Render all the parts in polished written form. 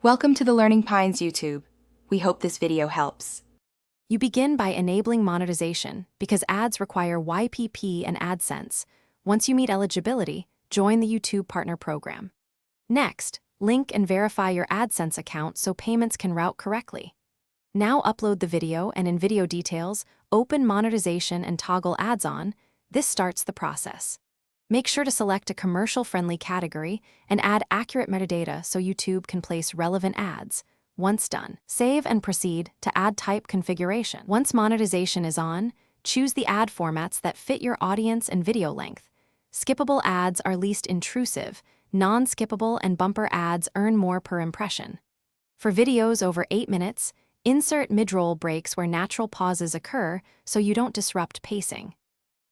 Welcome to the Learning Pines YouTube. We hope this video helps. You begin by enabling monetization because ads require YPP and AdSense. Once you meet eligibility, join the YouTube Partner Program. Next, link and verify your AdSense account so payments can route correctly. Now upload the video and in video details, open monetization and toggle ads on. This starts the process. Make sure to select a commercial-friendly category and add accurate metadata so YouTube can place relevant ads. Once done, save and proceed to ad type configuration. Once monetization is on, choose the ad formats that fit your audience and video length. Skippable ads are least intrusive. Non-skippable and bumper ads earn more per impression. For videos over 8 minutes, insert mid-roll breaks where natural pauses occur so you don't disrupt pacing.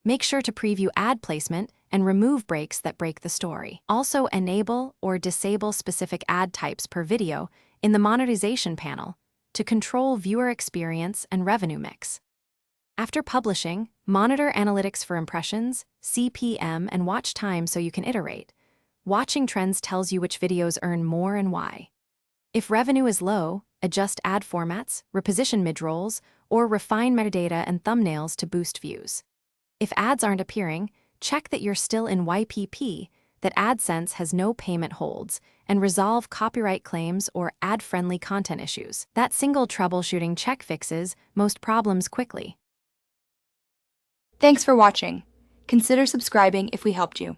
Make sure to preview ad placement and remove breaks that break the story. Also enable or disable specific ad types per video in the monetization panel to control viewer experience and revenue mix. After publishing, monitor analytics for impressions, CPM, and watch time so you can iterate. Watching trends tells you which videos earn more and why. If revenue is low, adjust ad formats, reposition mid-rolls, or refine metadata and thumbnails to boost views. If ads aren't appearing, check that you're still in YPP, that AdSense has no payment holds, and resolve copyright claims or ad-friendly content issues. That single troubleshooting check fixes most problems quickly. Thanks for watching. Consider subscribing if we helped you.